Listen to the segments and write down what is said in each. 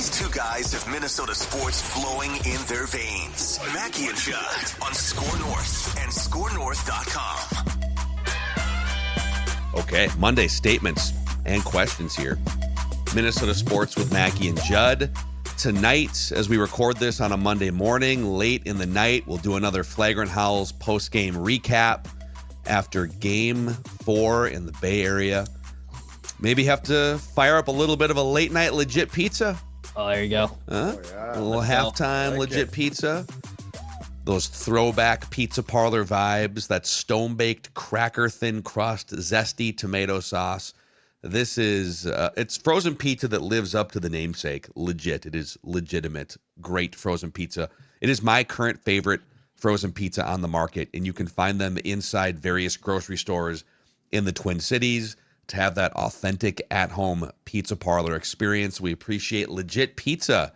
These two guys have Minnesota sports flowing in their veins. Mackey and Judd on Score North and ScoreNorth.com. Okay, Monday statements and questions here. Minnesota sports with Mackey and Judd. Tonight, as we record this on a Monday morning, late in the night, we'll do another Flagrant Howls post-game recap after Game 4 in the Bay Area. Maybe have to fire up a little bit of a late-night legit pizza. Oh, there you go. A little halftime legit pizza. Those throwback pizza parlor vibes, that stone-baked cracker-thin crust, zesty tomato sauce. This is, it's frozen pizza that lives up to the namesake. Legit. It is legitimate. Great frozen pizza. It is my current favorite frozen pizza on the market, and you can find them inside various grocery stores in the Twin Cities to have that authentic at-home pizza parlor experience. We appreciate Legit Pizza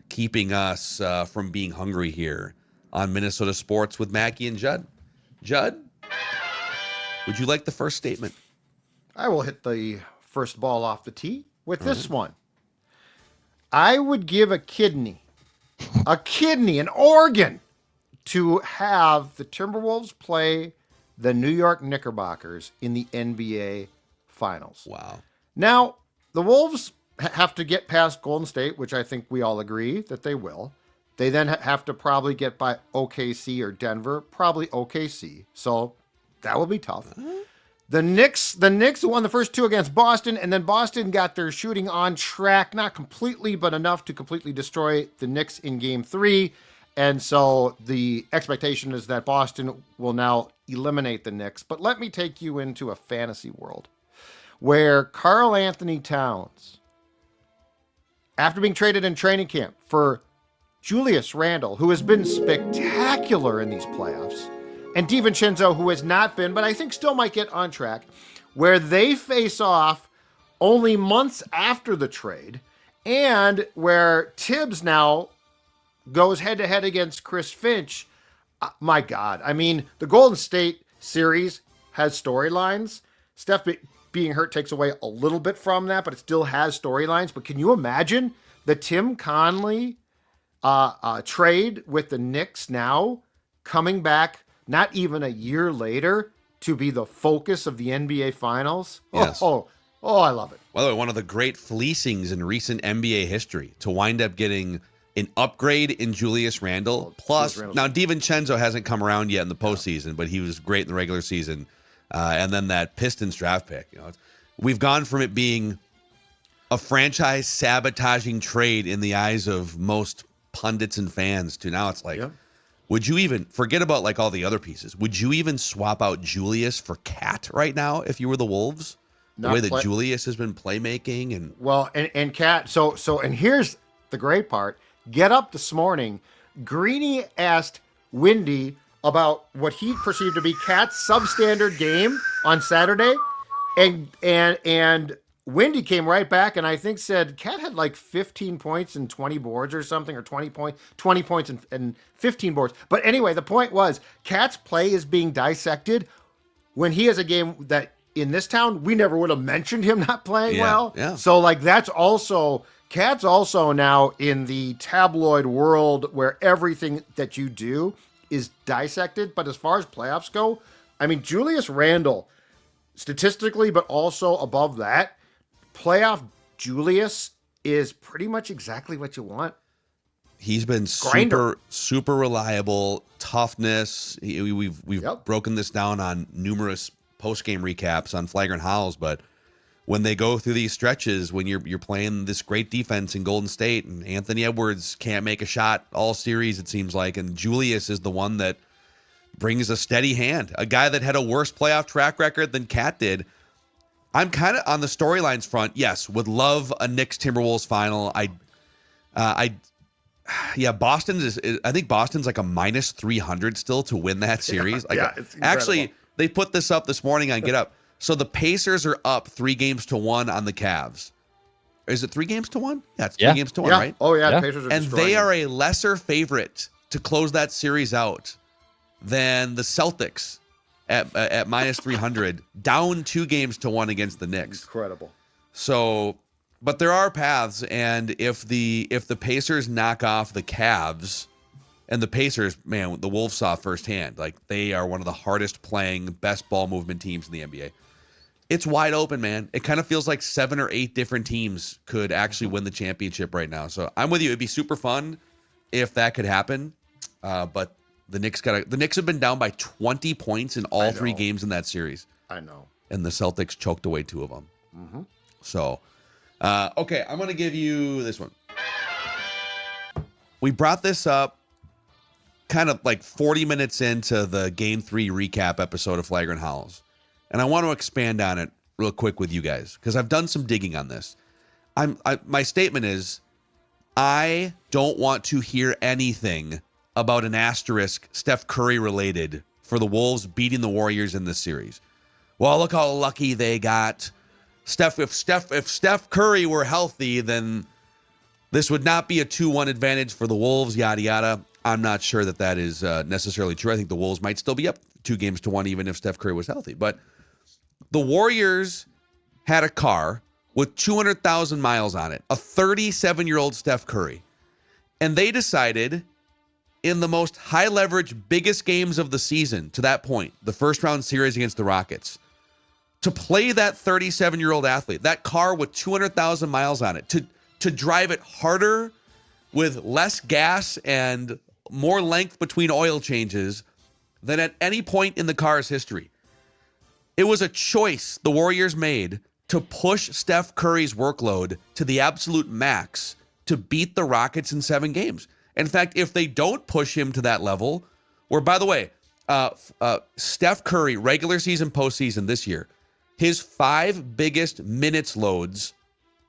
keeping us from being hungry here on Minnesota Sports with Mackey and Judd. Judd, would you like the first statement? I will hit the first ball off the tee with this one. I would give a kidney, an organ, to have the Timberwolves play the New York Knickerbockers in the NBA Finals. Wow. Now, the Wolves have to get past Golden State, which I think we all agree that they will. They then have to probably get by OKC or Denver, probably OKC. So that will be tough. The Knicks won the first two against Boston, and then Boston got their shooting on track, not completely, but enough to completely destroy the Knicks in Game 3. And so the expectation is that Boston will now eliminate the Knicks. But let me take you into a fantasy world where Karl Anthony Towns, after being traded in training camp for Julius Randle, who has been spectacular in these playoffs, and DiVincenzo, who has not been, but I think still might get on track, where they face off only months after the trade, and where Tibbs now goes head-to-head against Chris Finch. My God. I mean, the Golden State series has storylines. Steph being hurt takes away a little bit from that, but it still has storylines. But can you imagine the Tim Conley trade with the Knicks now coming back not even a year later to be the focus of the NBA Finals? Yes. Oh, I love it. By the way, one of the great fleecings in recent NBA history to wind up getting an upgrade in Julius Randle. Plus, now DiVincenzo hasn't come around yet in the postseason, but he was great in the regular season. And then that Pistons draft pick. We've gone from it being a franchise sabotaging trade in the eyes of most pundits and fans to now it's like, would you even forget about like all the other pieces? Would you even swap out Julius for Cat right now if you were the Wolves? The way that Julius has been playmaking and Cat. So and here's the great part. Get up this morning. Greeny asked Wendy about what he perceived to be Cat's substandard game on Saturday, and Wendy came right back and I think said Cat had like 15 points and 20 boards or something, or 20 points and 15 boards. But anyway, the point was Cat's play is being dissected when he has a game that in this town we never would have mentioned him not playing well. Yeah. So like that's also. Cat's also now in the tabloid world where everything that you do is dissected. But as far as playoffs go, I mean, Julius Randle, statistically, but also above that, playoff Julius is pretty much exactly what you want. He's been super reliable, toughness. We've broken this down on numerous post-game recaps on Flagrant Howls, but when they go through these stretches, when you're playing this great defense in Golden State, and Anthony Edwards can't make a shot all series, it seems like, and Julius is the one that brings a steady hand, a guy that had a worse playoff track record than Cat did. I'm kind of on the storylines front. Yes, would love a Knicks Timberwolves final. Boston is. I think Boston's like a minus 300 still to win that series. It's actually, they put this up this morning on Get Up. So the Pacers are up 3-1 on the Cavs. Is it 3-1? Yeah, it's 3-1, right? Oh, yeah. The Pacers are and they are a lesser favorite to close that series out than the Celtics at minus 300, down 2-1 against the Knicks. Incredible. So But there are paths, and if the Pacers knock off the Cavs, and the Pacers, man, the Wolves saw firsthand, like they are one of the hardest playing, best ball movement teams in the NBA. It's wide open, man. It kind of feels like 7 or 8 different teams could actually win the championship right now. So I'm with you. It'd be super fun if that could happen. But the Knicks have been down by 20 points in all 3 games in that series. I know. And the Celtics choked away 2 of them. Mm-hmm. So, okay, I'm going to give you this one. We brought this up kind of like 40 minutes into the Game 3 recap episode of Flagrant Howls. And I want to expand on it real quick with you guys because I've done some digging on this. My statement is I don't want to hear anything about an asterisk Steph Curry related for the Wolves beating the Warriors in this series. Well, look how lucky they got. If Steph Curry were healthy, then this would not be a 2-1 advantage for the Wolves, yada, yada. I'm not sure that is necessarily true. I think the Wolves might still be up 2-1 even if Steph Curry was healthy. But the Warriors had a car with 200,000 miles on it, a 37-year-old Steph Curry. And they decided in the most high-leverage, biggest games of the season to that point, the first-round series against the Rockets, to play that 37-year-old athlete, that car with 200,000 miles on it, to drive it harder with less gas and more length between oil changes than at any point in the car's history. It was a choice the Warriors made to push Steph Curry's workload to the absolute max to beat the Rockets in 7 games. In fact, if they don't push him to that level, where, by the way, Steph Curry, regular season, postseason this year, his 5 biggest minutes loads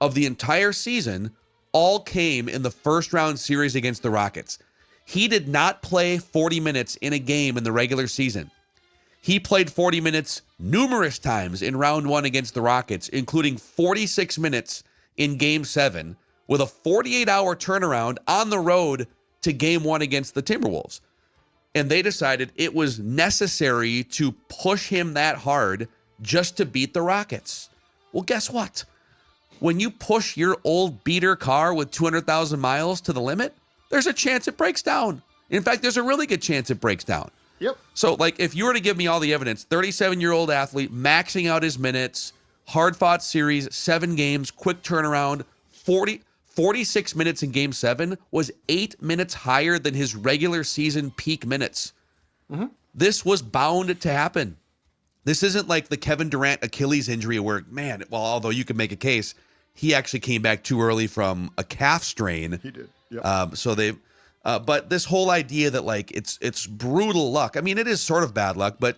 of the entire season all came in the first round series against the Rockets. He did not play 40 minutes in a game in the regular season. He played 40 minutes numerous times in round 1 against the Rockets, including 46 minutes in game 7 with a 48-hour turnaround on the road to game 1 against the Timberwolves. And they decided it was necessary to push him that hard just to beat the Rockets. Well, guess what? When you push your old beater car with 200,000 miles to the limit, there's a chance it breaks down. In fact, there's a really good chance it breaks down. Yep. So, like, if you were to give me all the evidence, 37-year-old athlete, maxing out his minutes, hard-fought series, 7 games, quick turnaround, 46 minutes in Game 7 was 8 minutes higher than his regular season peak minutes. Mm-hmm. This was bound to happen. This isn't like the Kevin Durant Achilles injury where, man, well, although you could make a case, he actually came back too early from a calf strain. He did. Yep. But this whole idea that like it's brutal luck. I mean, it is sort of bad luck, but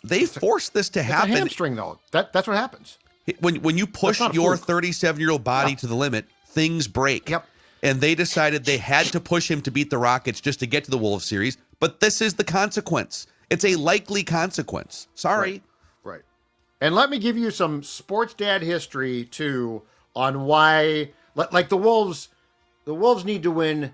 they forced this to happen. It's a hamstring, though. That's what happens. When you push your 37-year-old body to the limit, things break. Yep. And they decided they had to push him to beat the Rockets just to get to the Wolves series. But this is the consequence. It's a likely consequence. Sorry. Right. And let me give you some sports dad history too on why, like the Wolves need to win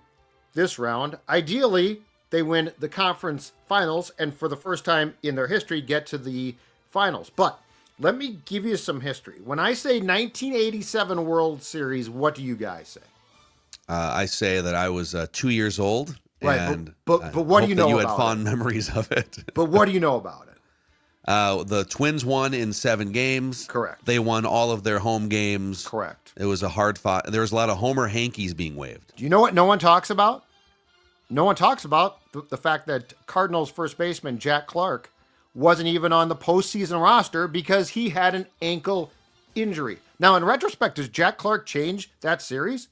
this round. Ideally, they win the conference finals and for the first time in their history get to the finals. But let me give you some history. When I say 1987 World Series, what do you guys say? I say that I was 2 years old. Right, and but what do you know about it? You had fond memories of it. But what do you know about it? The Twins won in 7 games. Correct. They won all of their home games. Correct. It was a hard fought. There was a lot of Homer hankies being waved. Do you know what no one talks about? No one talks about the fact that Cardinals first baseman Jack Clark wasn't even on the postseason roster because he had an ankle injury. Now, in retrospect, does Jack Clark change that series?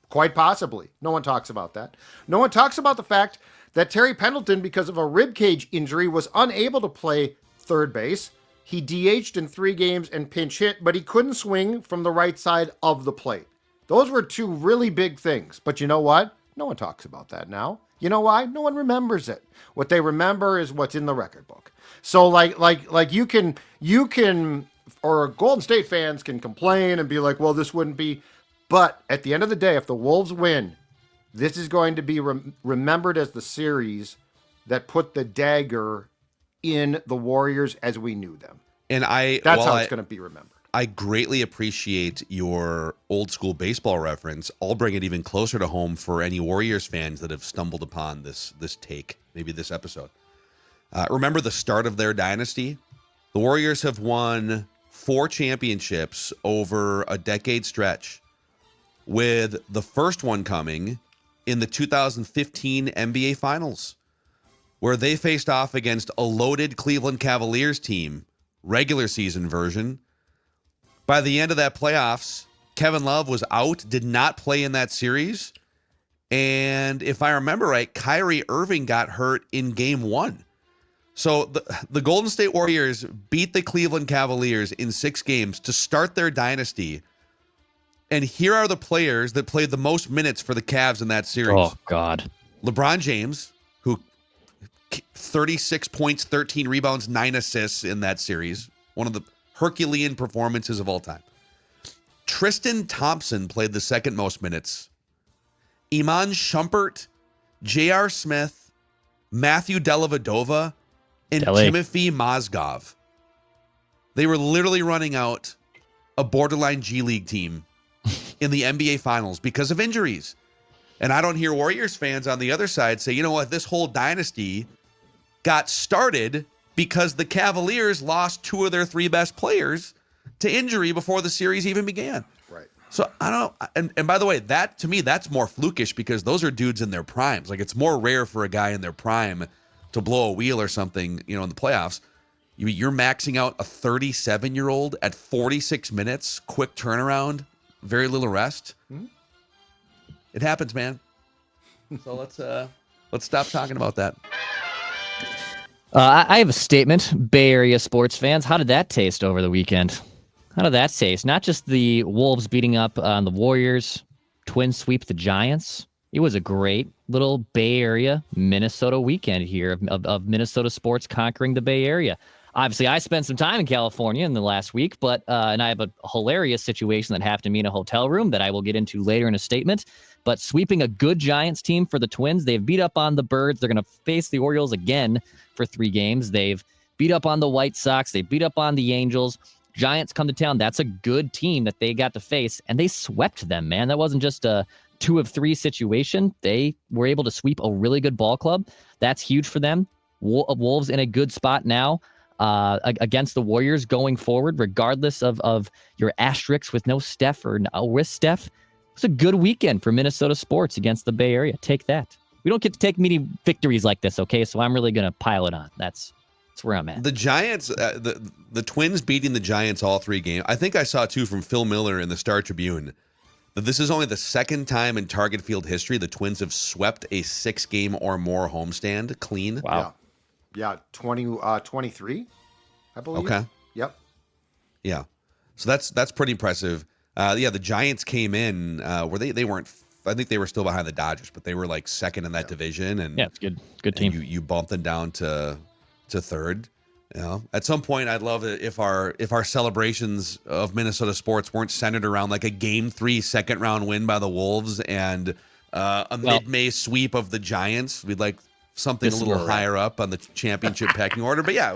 Quite possibly. No one talks about that. No one talks about the fact that Terry Pendleton, because of a ribcage injury, was unable to play third base. He DH'd in 3 games and pinch hit, but he couldn't swing from the right side of the plate. Those were 2 really big things. But you know what? No one talks about that now. You know why? No one remembers it. What they remember is what's in the record book. So like you can, or Golden State fans can complain and be like, well, this wouldn't be. But at the end of the day, if the Wolves win, this is going to be remembered as the series that put the dagger in the Warriors as we knew them. And that's how it's going to be remembered. I greatly appreciate your old school baseball reference. I'll bring it even closer to home for any Warriors fans that have stumbled upon this take, maybe this episode. Remember the start of their dynasty? The Warriors have won 4 championships over a decade stretch, with the first one coming in the 2015 NBA Finals, where they faced off against a loaded Cleveland Cavaliers team, regular season version. By the end of that playoffs, Kevin Love was out, did not play in that series. And if I remember right, Kyrie Irving got hurt in game 1. So the Golden State Warriors beat the Cleveland Cavaliers in 6 games to start their dynasty. And here are the players that played the most minutes for the Cavs in that series. Oh, God. LeBron James, who 36 points, 13 rebounds, 9 assists in that series. One of the Herculean performances of all time. Tristan Thompson played the second most minutes. Iman Shumpert, J.R. Smith, Matthew Dellavedova, and Timothy Mozgov. They were literally running out a borderline G League team in the NBA Finals because of injuries. And I don't hear Warriors fans on the other side say, you know what, this whole dynasty got started because the Cavaliers lost 2 of their 3 best players to injury before the series even began. Right. So I don't, and by the way, that to me, that's more flukish because those are dudes in their primes. Like, it's more rare for a guy in their prime to blow a wheel or something, in the playoffs. You're maxing out a 37-year-old at 46 minutes, quick turnaround, very little rest. Mm-hmm. It happens, man. So let's stop talking about that. I have a statement, Bay Area sports fans. How did that taste over the weekend? How did that taste? Not just the Wolves beating up on the Warriors, Twins sweep the Giants. It was a great little Bay Area, Minnesota weekend here of Minnesota sports conquering the Bay Area. Obviously, I spent some time in California in the last week, but and I have a hilarious situation that happened to me in a hotel room that I will get into later in a statement. But sweeping a good Giants team for the Twins, they've beat up on the Birds. They're going to face the Orioles again for 3 games. They've beat up on the White Sox. They beat up on the Angels. Giants come to town. That's a good team that they got to face, and they swept them, man. That wasn't just a 2 of 3 situation. They were able to sweep a really good ball club. That's huge for them. Wolves in a good spot now against the Warriors going forward, regardless of your asterisks with no Steph or no with Steph. It's a good weekend for Minnesota sports against the Bay Area. Take that. We don't get to take many victories like this, okay? So I'm really going to pile it on. That's where I'm at. The Giants, the Twins beating the Giants all 3 games. I think I saw, too, from Phil Miller in the Star Tribune, that this is only the second time in Target Field history the Twins have swept a 6-game or more homestand clean. Wow. Yeah, 23, I believe. Okay. Yep. Yeah. So that's pretty impressive. The Giants came in where they weren't. I think they were still behind the Dodgers, but they were like second in that division. And yeah, it's good team. You bumped them down to third. At some point, I'd love it if our celebrations of Minnesota sports weren't centered around like a Game 3 second round win by the Wolves and a mid-May sweep of the Giants. We'd like something a little higher up on the championship pecking order. But yeah,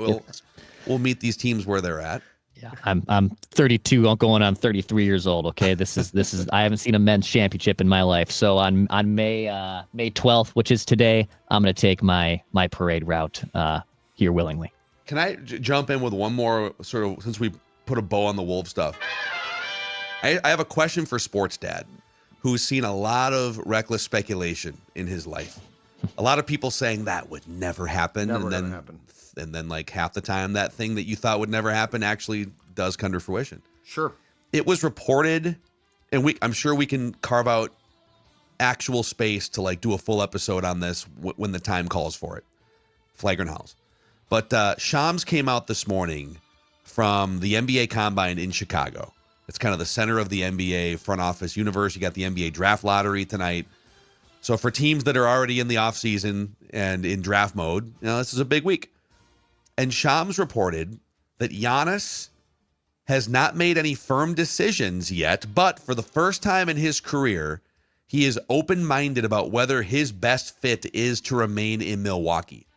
we'll meet these teams where they're at. Yeah, I'm 32, going on 33 years old. Okay, this is I haven't seen a men's championship in my life. So on May 12th, which is today, I'm going to take my parade route here willingly. Can I jump in with one more sort of, since we put a bow on the Wolf stuff? I have a question for Sports Dad, who's seen a lot of reckless speculation in his life. A lot of people saying that would never happen. And then like half the time that thing that you thought would never happen actually does come to fruition. Sure. It was reported, and I'm sure we can carve out actual space to like do a full episode on this when the time calls for it. Flagrant Howls. But Shams came out this morning from the NBA Combine in Chicago. It's kind of the center of the NBA front office universe. You got the NBA draft lottery tonight. So for teams that are already in the offseason and in draft mode, this is a big week. And Shams reported that Giannis has not made any firm decisions yet, but for the first time in his career, he is open-minded about whether his best fit is to remain in Milwaukee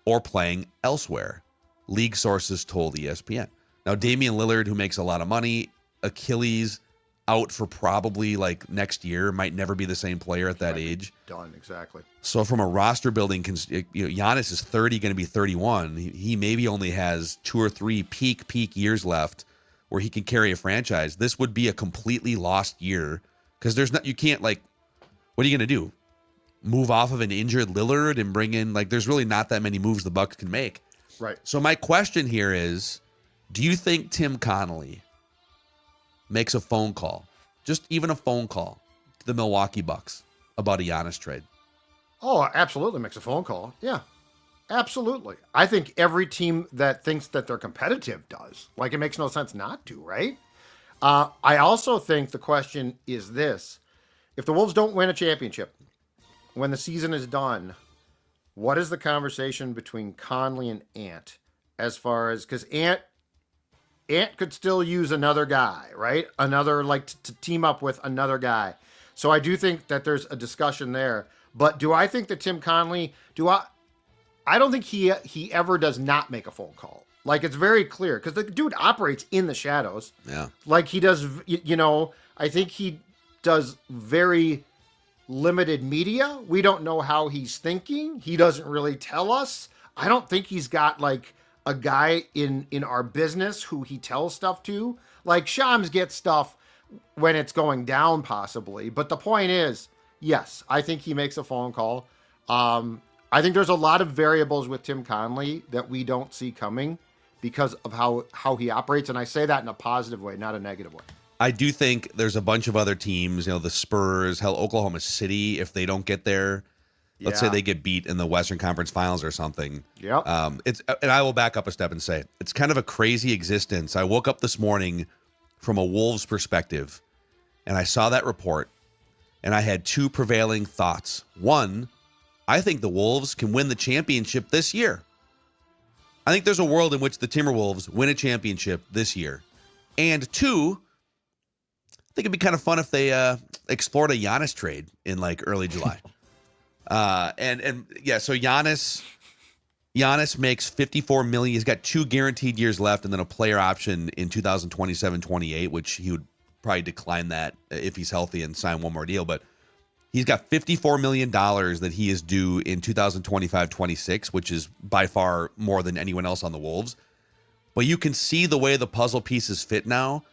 or playing elsewhere, league sources told ESPN. Now, Damian Lillard, who makes a lot of money, Achilles out for probably like next year, might never be the same player at that age. Done, exactly. So from a roster building, Giannis is 30, going to be 31. He maybe only has 2 or 3 peak years left where he can carry a franchise. This would be a completely lost year because you can't like, what are you going to do? Move off of an injured Lillard and bring in, like, there's really not that many moves the Bucks can make. Right. So my question here is, do you think Tim Connolly makes a phone call, just even a phone call, to the Milwaukee Bucks about a Giannis trade? Oh, absolutely makes a phone call. Yeah, absolutely. I think every team that thinks that they're competitive does. Like, it makes no sense not to, right? I also think the question is this. If the Wolves don't win a championship, when the season is done, what is the conversation between Conley and Ant as far as, because Ant could still use another guy, right? Another, like, to team up with another guy. So I do think that there's a discussion there. But do I think that Tim Connolly, I don't think he ever does not make a phone call. Like, it's very clear because the dude operates in the shadows. Yeah. Like, he does, I think he does very limited media. We don't know how he's thinking. He doesn't really tell us. I don't think he's got like a guy in our business who he tells stuff to. Like, Shams gets stuff when it's going down possibly. But the point is, yes, I think he makes a phone call. I think there's a lot of variables with Tim Connolly that we don't see coming because of how he operates. And I say that in a positive way, not a negative way. I do think there's a bunch of other teams, the Spurs, hell, Oklahoma City, if they don't get there, let's say they get beat in the Western Conference Finals or something. Yep. And I will back up a step and say, it's kind of a crazy existence. I woke up this morning from a Wolves perspective, and I saw that report, and I had 2 prevailing thoughts. One, I think the Wolves can win the championship this year. I think there's a world in which the Timberwolves win a championship this year. And 2, I think it'd be kind of fun if they explored a Giannis trade in like early July. So Giannis makes $54 million. He's got 2 guaranteed years left and then a player option in 2027-28, which he would probably decline that if he's healthy and sign one more deal. But he's got $54 million that he is due in 2025-26, which is by far more than anyone else on the Wolves. But you can see the way the puzzle pieces fit now.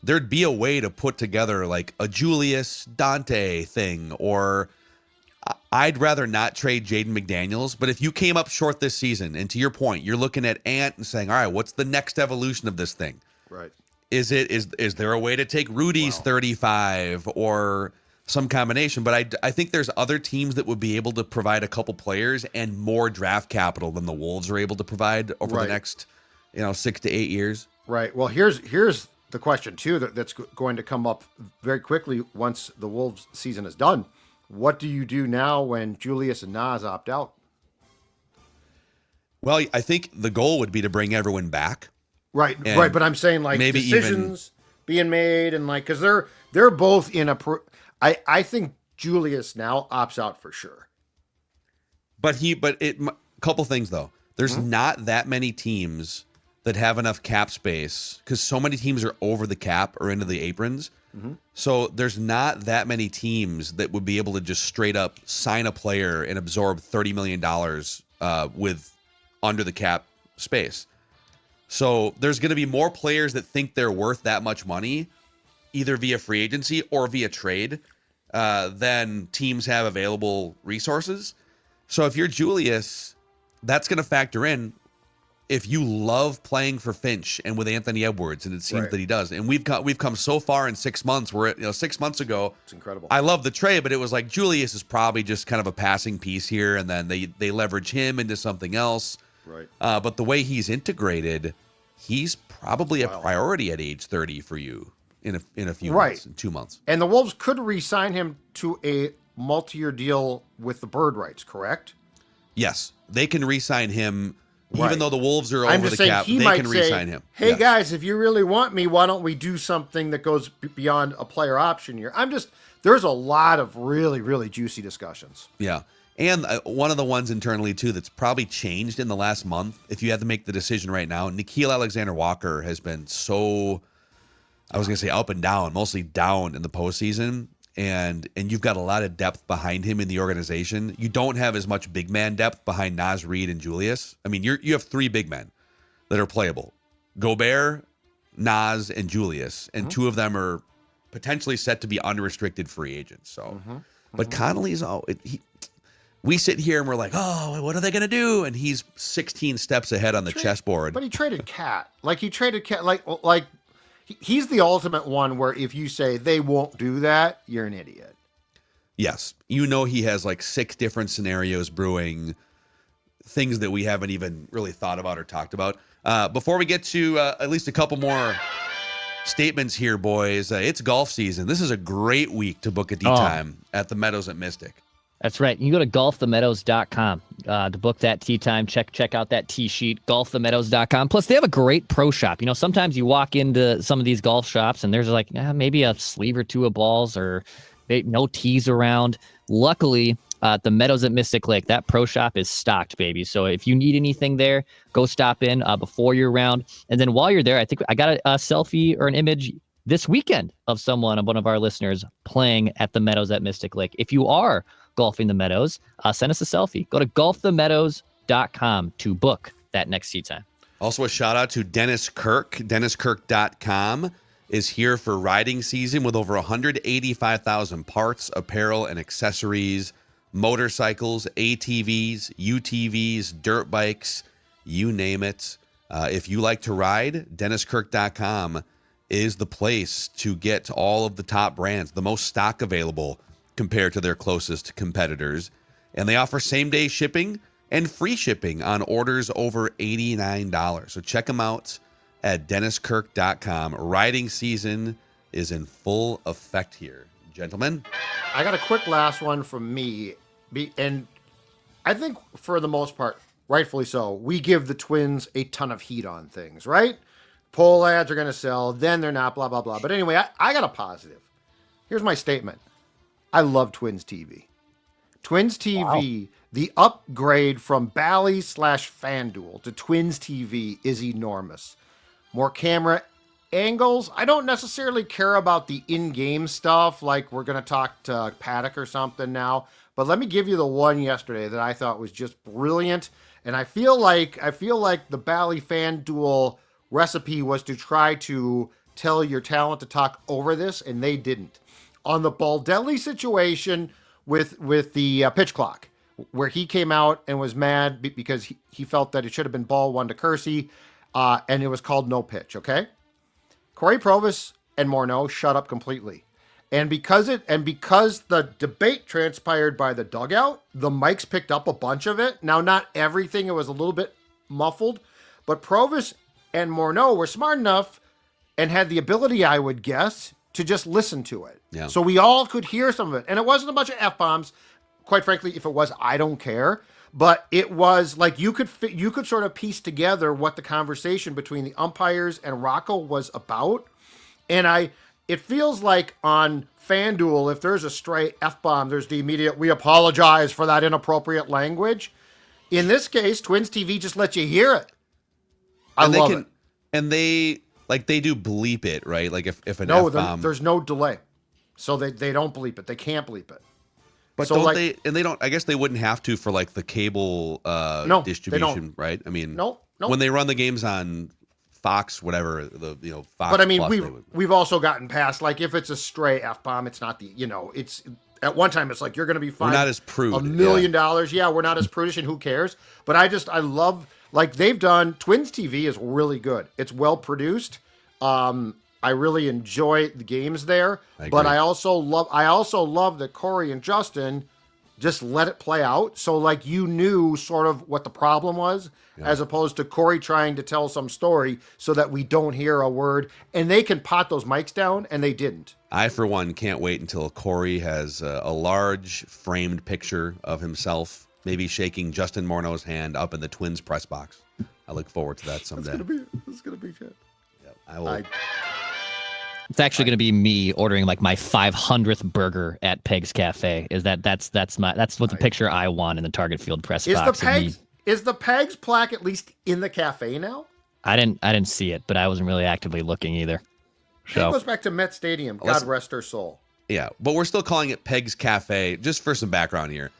There'd be a way to put together like a Julius Dante thing, or I'd rather not trade Jaden McDaniels. But if you came up short this season, and to your point, you're looking at Ant and saying, all right, what's the next evolution of this thing? Right. Is there a way to take Rudy's 35 or some combination? But I think there's other teams that would be able to provide a couple players and more draft capital than the Wolves are able to provide over the next 6 to 8 years. Right. Well, here's the question too that's going to come up very quickly once the Wolves season is done. What do you do now when Julius and Nas opt out? Well, I think the goal would be to bring everyone back. Right. But I'm saying like maybe decisions being made and like, cause they're both in I think Julius now opts out for sure. Couple things though. There's not that many teams that have enough cap space because so many teams are over the cap or into the aprons. So there's not that many teams that would be able to just straight up sign a player and absorb $30 million with under the cap space. So there's going to be more players that think they're worth that much money, either via free agency or via trade, than teams have available resources. So if you're Julius, that's going to factor in. If you love playing for Finch and with Anthony Edwards, and it seems that he does, and we've come so far in 6 months where 6 months ago, it's incredible. I love the trade, but it was like Julius is probably just kind of a passing piece here, and then they leverage him into something else. Right. But the way he's integrated, he's probably a priority at age 30 for you in a few months, in 2 months. And the Wolves could re-sign him to a multi-year deal with the bird rights, correct? Yes, they can re-sign him. Even though the Wolves are over the cap, they can re-sign him. Hey, guys, if you really want me, why don't we do something that goes beyond a player option year? There's a lot of really, really juicy discussions. Yeah. And one of the ones internally, too, that's probably changed in the last month, if you had to make the decision right now, Nickeil Alexander-Walker has been so, I was going to say up and down, mostly down in the postseason. And you've got a lot of depth behind him in the organization. You don't have as much big man depth behind Naz Reid and Julius. I mean, you have 3 big men that are playable. Gobert, Naz, and Julius. And 2 of them are potentially set to be unrestricted free agents. So, but Connolly's we sit here and we're like, oh, what are they going to do? And he's 16 steps ahead on the chessboard. But he traded Cat. He's the ultimate one where if you say they won't do that, you're an idiot. Yes. You know he has like 6 different scenarios brewing, things that we haven't even really thought about or talked about. Before we get to at least a couple more statements here, boys, it's golf season. This is a great week to book a tee time at the Meadows at Mystic. That's right. You can go to golfthemeadows.com to book that tee time. Check out that tee sheet, golfthemeadows.com. Plus, they have a great pro shop. You know, sometimes you walk into some of these golf shops and there's like maybe a sleeve or 2 of balls or no tees around. Luckily, the Meadows at Mystic Lake, that pro shop is stocked, baby. So if you need anything there, go stop in before your round. And then while you're there, I think I got a selfie or an image this weekend of one of our listeners playing at the Meadows at Mystic Lake. If you are golfing the Meadows, send us a selfie. Go to golfthemeadows.com to book that next tee time. Also a shout out to Dennis Kirk. DennisKirk.com is here for riding season with over 185,000 parts, apparel, and accessories, motorcycles, ATVs, UTVs, dirt bikes, you name it. If you like to ride, DennisKirk.com is the place to get all of the top brands, the most stock available compared to their closest competitors. And they offer same-day shipping and free shipping on orders over $89. So check them out at DennisKirk.com. Riding season is in full effect here. Gentlemen? I got a quick last one from me. And I think for the most part, rightfully so, we give the Twins a ton of heat on things, right? Poll ads are going to sell, then they're not, blah, blah, blah. But anyway, I got a positive. Here's my statement. I love Twins TV. Twins TV, the upgrade from Bally/FanDuel to Twins TV is enormous. More camera angles. I don't necessarily care about the in-game stuff, like we're going to talk to Paddock or something now. But let me give you the one yesterday that I thought was just brilliant. And I feel like the Bally/FanDuel recipe was to try to tell your talent to talk over this, and they didn't. On the Baldelli situation with the pitch clock, where he came out and was mad because he felt that it should have been ball 1 to Kersey, and it was called no pitch, okay? Corey Provis and Morneau shut up completely. And because the debate transpired by the dugout, the mics picked up a bunch of it. Now, not everything, it was a little bit muffled, but Provis and Morneau were smart enough and had the ability, I would guess, to just listen to it. Yeah. So we all could hear some of it. And it wasn't a bunch of F-bombs. Quite frankly, if it was, I don't care. But it was like you could sort of piece together what the conversation between the umpires and Rocco was about. And it feels like on FanDuel, if there's a stray F-bomb, there's the immediate, we apologize for that inappropriate language. In this case, Twins TV just lets you hear it. I love it. And they do bleep it, right? Like if an F-bomb... there's no delay. So they don't bleep it. They can't bleep it. But so don't they? And they don't. I guess they wouldn't have to for like the cable distribution, right? I mean, no. When they run the games on Fox, whatever Fox. But I mean, Plus, we've also gotten past, like, if it's a stray F-bomb, it's not it's at one time it's like you're going to be fined. We're not as prude. $1 million. Yeah, we're not as prudish, and who cares? But I love, like, they've done Twins TV is really good. It's well produced. I really enjoy the games there, but I also love that Corey and Justin just let it play out. So, like, you knew sort of what the problem was, as opposed to Corey trying to tell some story so that we don't hear a word, and they can pot those mics down, and they didn't. I, for one, can't wait until Corey has a large framed picture of himself, maybe shaking Justin Morneau's hand up in the Twins press box. I look forward to that someday. It's gonna be Chad. Yep, I will. It's actually going to be me ordering like my 500th burger at Peg's Cafe. That's what the picture I want in the Target Field press box. Is the Peg's plaque at least in the cafe now? I didn't see it, but I wasn't really actively looking either. So it goes back to Met Stadium. God rest her soul. Yeah, but we're still calling it Peg's Cafe. Just for some background here,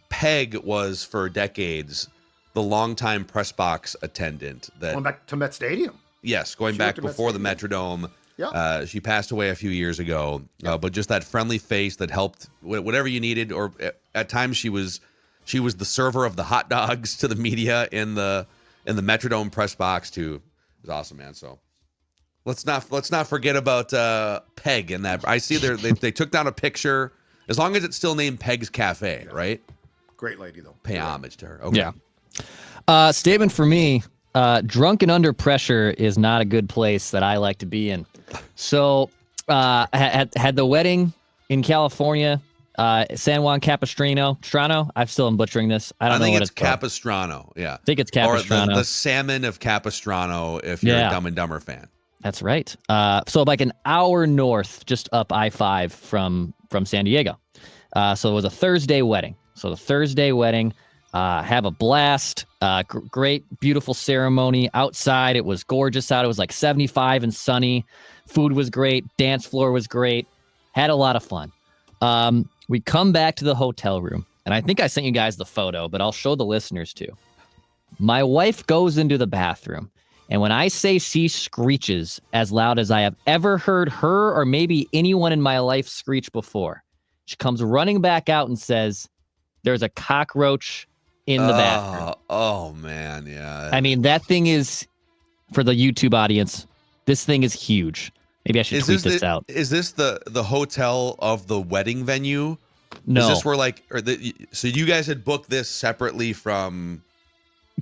Peg was for decades the longtime press box attendant. Going back to Met Stadium. Yes, going back before the Metrodome. Yeah. She passed away a few years ago, but just that friendly face that helped whatever you needed. Or at times she was the server of the hot dogs to the media in the Metrodome press box too. It was awesome, man. So let's not forget about Peg and that. I see they took down a picture. As long as it's still named Peg's Cafe, right? Great lady though. Pay homage to her. Okay. Yeah. Statement for me. Drunk and under pressure is not a good place that I like to be in. So, had the wedding in California, San Juan Capistrano. I still am butchering this. I don't know what it's called. Capistrano. Yeah. I think it's Capistrano. Or the salmon of Capistrano if you're a Dumb and Dumber fan. That's right. So like an hour north, just up I-5 from San Diego. So it was a Thursday wedding. Have a blast. Great, beautiful ceremony outside. It was gorgeous out. It was like 75 and sunny. Food was great. Dance floor was great. Had a lot of fun. We come back to the hotel room, and I think I sent you guys the photo, but I'll show the listeners too. My wife goes into the bathroom, and when I say she screeches as loud as I have ever heard her or maybe anyone in my life screech before, she comes running back out and says, "There's a cockroach in the bathroom." Oh man, yeah. I mean, that thing is, for the YouTube audience, this thing is huge. Maybe I should tweet this out. Is this the hotel of the wedding venue? No. Is this where so you guys had booked this separately from?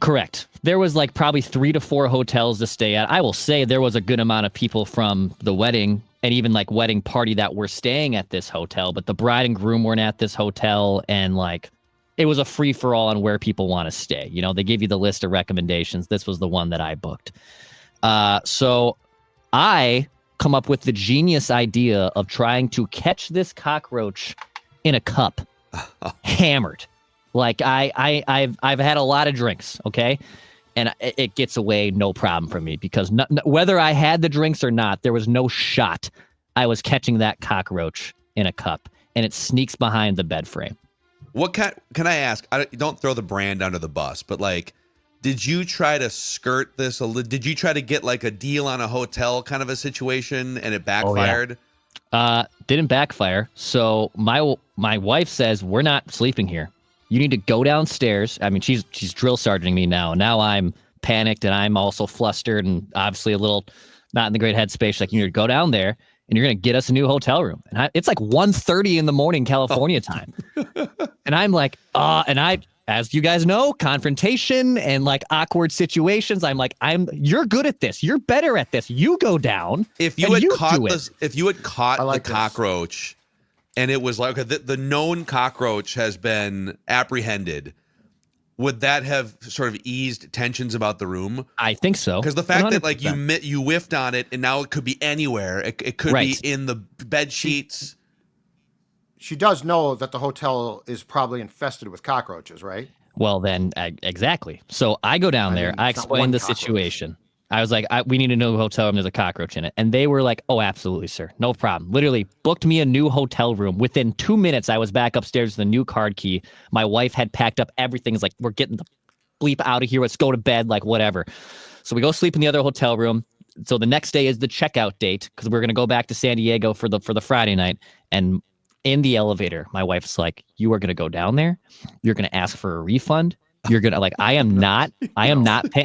Correct. There was like probably 3 to 4 hotels to stay at. I will say there was a good amount of people from the wedding and even like wedding party that were staying at this hotel, but the bride and groom weren't at this hotel, and like it was a free for all on where people want to stay. You know, they give you the list of recommendations. This was the one that I booked. So I come up with the genius idea of trying to catch this cockroach in a cup, hammered. Like I've had a lot of drinks, okay, and it gets away no problem from me because whether I had the drinks or not, there was no shot I was catching that cockroach in a cup, and it sneaks behind the bed frame. What can I ask? Don't throw the brand under the bus, but like, did you try to skirt this? Did you try to get like a deal on a hotel kind of a situation and it backfired? Didn't backfire. So my wife says, "We're not sleeping here. You need to go downstairs." I mean, she's drill sergeanting me now. Now I'm panicked and I'm also flustered and obviously a little not in the great headspace. She's like, "You need to go down there and you're going to get us a new hotel room." And it's like 1:30 in the morning, California time. And I'm like, as you guys know, confrontation and like awkward situations. I'm like, you're good at this. You're better at this. You go down. If you had caught the cockroach and it was like, okay, the known cockroach has been apprehended, would that have sort of eased tensions about the room? I think so. Because the fact 100%. That like you whiffed on it and now it could be anywhere. It could be in the bed sheets. She does know that the hotel is probably infested with cockroaches, right? Well, then, exactly. So I go down there. I explain the situation. I was like, we need a new hotel room. There's a cockroach in it. And they were like, "Oh, absolutely, sir. No problem." Literally booked me a new hotel room. Within 2 minutes, I was back upstairs with a new card key. My wife had packed up everything. It's like, "We're getting the bleep out of here. Let's go to bed," like whatever. So we go sleep in the other hotel room. So the next day is the checkout date because we're going to go back to San Diego for the Friday night. And in the elevator, my wife's like, "You are going to go down there. You're going to ask for a refund. You're going to like, I am not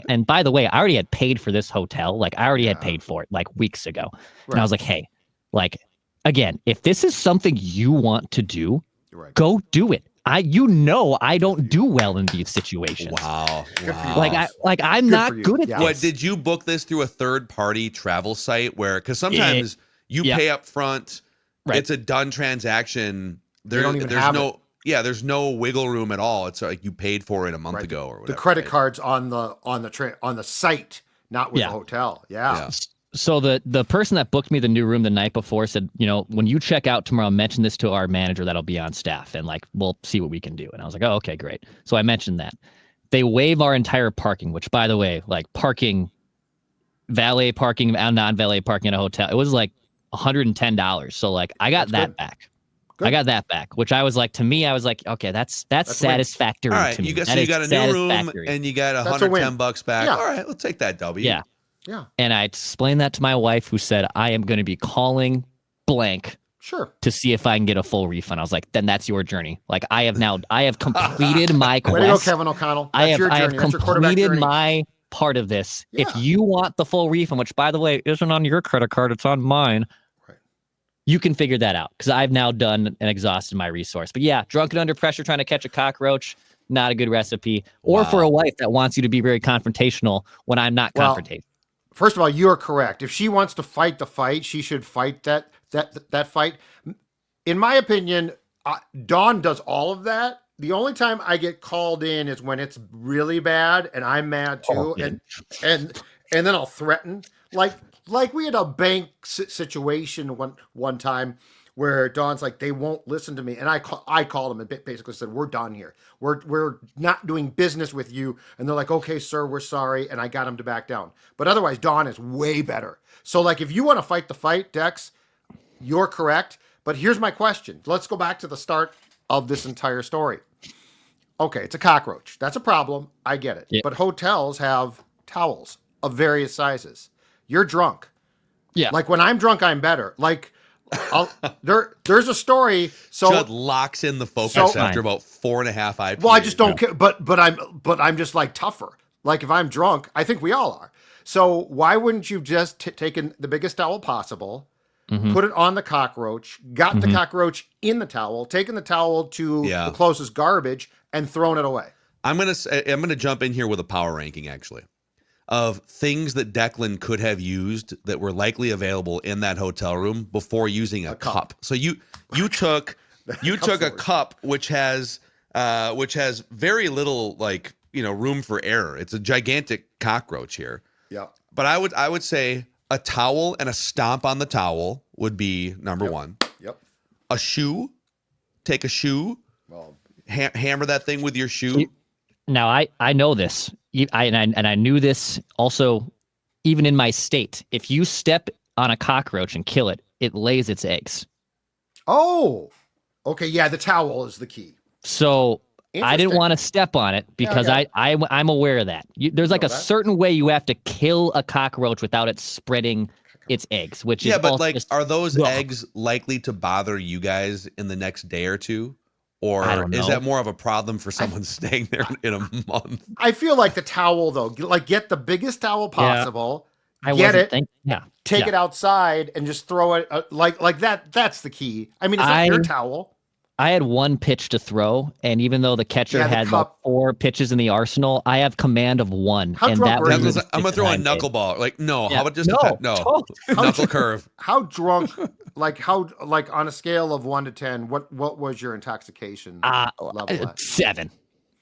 and by the way, I already had paid for this hotel. Like I already had paid for it like weeks ago." Right. And I was like, "Hey, like, again, if this is something you want to do, go do it. I don't do well in these situations." Wow. Like I'm not good at this. What, did you book this through a third party travel site because sometimes you pay up front, it's a done transaction. There's no wiggle room at all. It's like you paid for it a month ago or whatever. The credit cards on the site, not with the hotel. Yeah. So the person that booked me the new room the night before said, when you check out tomorrow, mention this to our manager that'll be on staff, and like we'll see what we can do. And I was like, oh, okay, great. So I mentioned that. They waive our entire parking, which, by the way, like valet parking and non-valet parking in a hotel, it was like $110. So like I got that back. Good. I got that back, which I was like, okay, that's satisfactory to me. So you got a new room and you got $110 back. Yeah. All right, we'll take that W. Yeah. Yeah. And I explained that to my wife, who said, I am going to be calling blank to see if I can get a full refund. I was like, then that's your journey. Like I have completed my quest. Way to go, Kevin O'Connell. I have completed my part of this. Yeah. If you want the full refund, which by the way, isn't on your credit card, it's on mine. Right. You can figure that out because I've now done and exhausted my resource. But yeah, drunk and under pressure trying to catch a cockroach, not a good recipe. Or for a wife that wants you to be very confrontational when I'm not confrontational. First of all, you're correct. If she wants to fight the fight, she should fight that fight. In my opinion, Dawn does all of that. The only time I get called in is when it's really bad and I'm mad too, and then I'll threaten. Like we had a bank situation one time where Dawn's like, they won't listen to me, and I called them and basically said, we're done here. We're not doing business with you. And they're like, okay, sir, we're sorry. And I got them to back down. But otherwise, Dawn is way better. So like, if you want to fight the fight, Dex, you're correct. But here's my question. Let's go back to the start of this entire story. Okay, it's a cockroach. That's a problem. I get it. Yep. But hotels have towels of various sizes. You're drunk. Yeah. Like when I'm drunk, I'm better. Like, there's a story. So Judd locks in the focus after about 4.5 IPAs. Well, I just don't care. But I'm just like tougher. Like if I'm drunk, I think we all are. So why wouldn't you just taken the biggest towel possible, put it on the cockroach, got the cockroach in the towel, taken the towel to the closest garbage, and thrown it away? I'm gonna jump in here with a power ranking actually of things that Declan could have used that were likely available in that hotel room before using a cup. So you took a cup which has very little room for error. It's a gigantic cockroach here. Yeah. But I would say a towel and a stomp on the towel would be number one. Yep. A shoe, take a shoe, hammer that thing with your shoe. Now I know this. I knew this also, even in my state. If you step on a cockroach and kill it, it lays its eggs. Oh, okay. Yeah, the towel is the key. So I didn't want to step on it because I'm aware of that. There's like a certain way you have to kill a cockroach without it spreading its eggs, which is but like, are those eggs likely to bother you guys in the next day or two? Or is that more of a problem for someone staying there in a month? I feel like the towel, though, like get the biggest towel possible, take it outside and just throw it like that. That's the key. I mean, it's not your towel. I had one pitch to throw, and even though the catcher had like 4 pitches in the arsenal, I have command of 1. How drunk were you? I'm gonna throw a knuckleball. Like, no, how about just knuckle curve? How drunk? Like on a scale of 1 to 10, what was your intoxication level at? 7.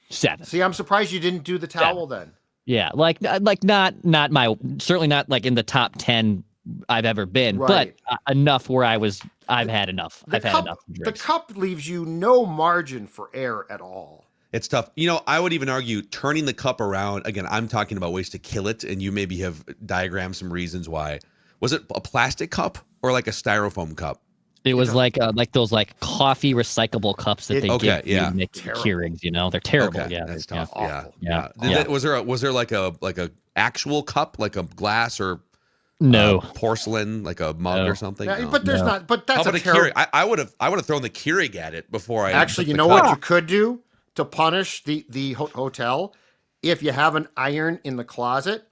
See, I'm surprised you didn't do the towel then. Yeah, like not my, certainly not like in the top 10 I've ever been, but enough where I've had enough. I've had enough drinks. The cup leaves you no margin for error at all. It's tough. I would even argue turning the cup around. Again, I'm talking about ways to kill it, and you maybe have diagrammed some reasons why. Was it a plastic cup or like a styrofoam cup? It was like those like coffee recyclable cups that they give you to make Keurings. They're terrible. Okay, yeah, that's tough. Yeah. Was there like a actual cup, like a glass or porcelain, like a mug or something? Yeah, but there's not. But that's a Keurig. I would have thrown the Keurig at it before I actually. You know what you could do to punish the hotel if you have an iron in the closet.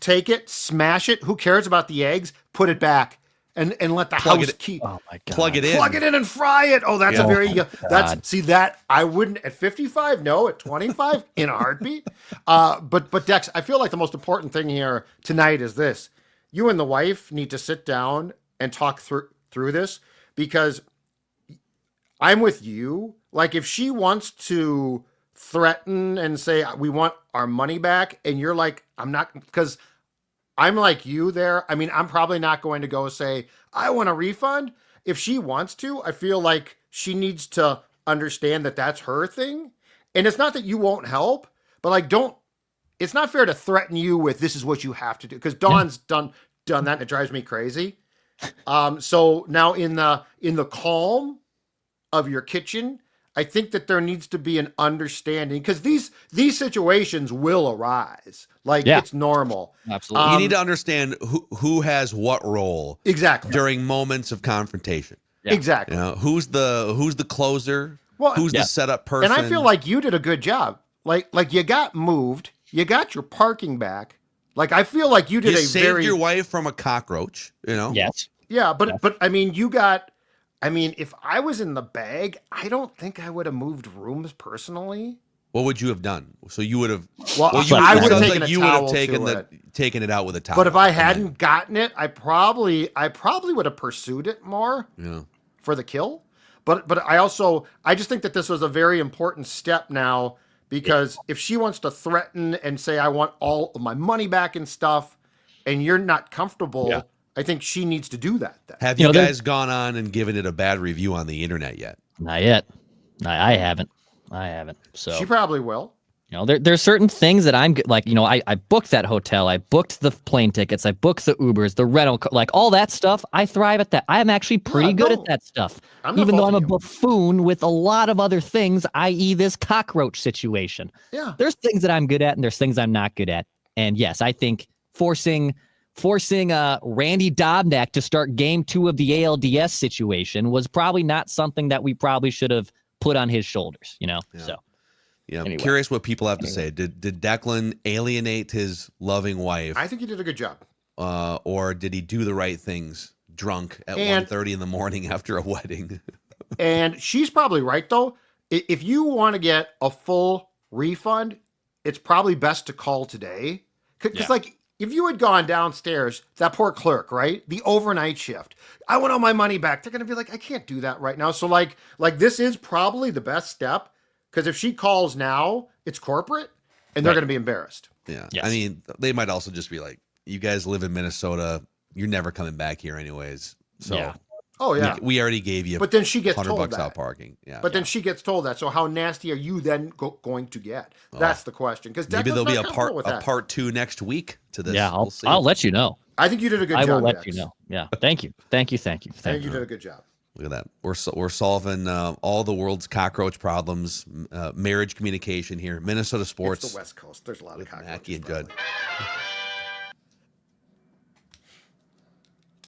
Take it, smash it. Who cares about the eggs? Put it back and let the house keep. Oh my God. Plug it in and fry it. Oh, that's that I wouldn't at 55. No, at 25 in a heartbeat. But Dex, I feel like the most important thing here tonight is this: you and the wife need to sit down and talk through this, because I'm with you. Like if she wants to threaten and say we want our money back, and you're like, I'm not, because I'm like you there. I mean, I'm probably not going to go say, I want a refund. If she wants to, I feel like she needs to understand that that's her thing. And it's not that you won't help, but like, it's not fair to threaten you with this is what you have to do. Because Dawn's done that and it drives me crazy. So now in the calm of your kitchen, I think that there needs to be an understanding because these situations will arise. Like it's normal. Absolutely. You need to understand who has what role exactly during moments of confrontation. Yeah. Exactly. You know, who's the closer? Well, who's the setup person? And I feel like you did a good job. Like you got moved, you got your parking back. Like I feel like you did saved your wife from a cockroach. You know. Yes. Yeah, but I mean, if I was in the bag, I don't think I would have moved rooms personally. What would you have done? So you would have. Well, I would have taken a you towel would have taken it out with a towel. But if I hadn't gotten it, I probably would have pursued it more. Yeah. For the kill. But I just think that this was a very important step now because if she wants to threaten and say I want all of my money back and stuff, and you're not comfortable. I think she needs to do that then. Have you guys gone on and given it a bad review on the internet yet? Not yet. I haven't. So she probably will. You know, there's certain things that I'm like, you know, I booked that hotel, I booked the plane tickets, I booked the Ubers, the rental, like all that stuff. I thrive at that. I'm actually pretty good at that stuff, even though I'm a buffoon with a lot of other things, i.e., this cockroach situation. Yeah, there's things that I'm good at, and there's things I'm not good at. And yes, I think forcing Randy Dobnak to start game 2 of the ALDS situation was probably not something that we probably should have put on his shoulders, you know? Yeah. So yeah, I'm curious what people have to say. Did Declan alienate his loving wife? I think he did a good job. Or did he do the right things drunk at 1:30 in the morning after a wedding? And she's probably right, though. If you want to get a full refund, it's probably best to call today. Because, like, if you had gone downstairs, that poor clerk, right? The overnight shift. I want all my money back. They're going to be like, I can't do that right now. So, like this is probably the best step. Because if she calls now, it's corporate, and they're going to be embarrassed. Yeah. Yes. I mean, they might also just be like, you guys live in Minnesota. You're never coming back here anyways. So, oh, yeah. We already gave you but then she gets told $100 that. out parking. Yeah. But then she gets told that. So how nasty are you then going to get? That's the question. Because maybe there'll be a part 2 next week to this. Yeah, I'll let you know. I think you did a good job. I will let you know. Yeah. Thank you. I think you did a good job. Look at that. We're solving all the world's cockroach problems, marriage communication here. Minnesota sports. It's the West Coast. There's a lot of cockroaches. Mackey and Judd.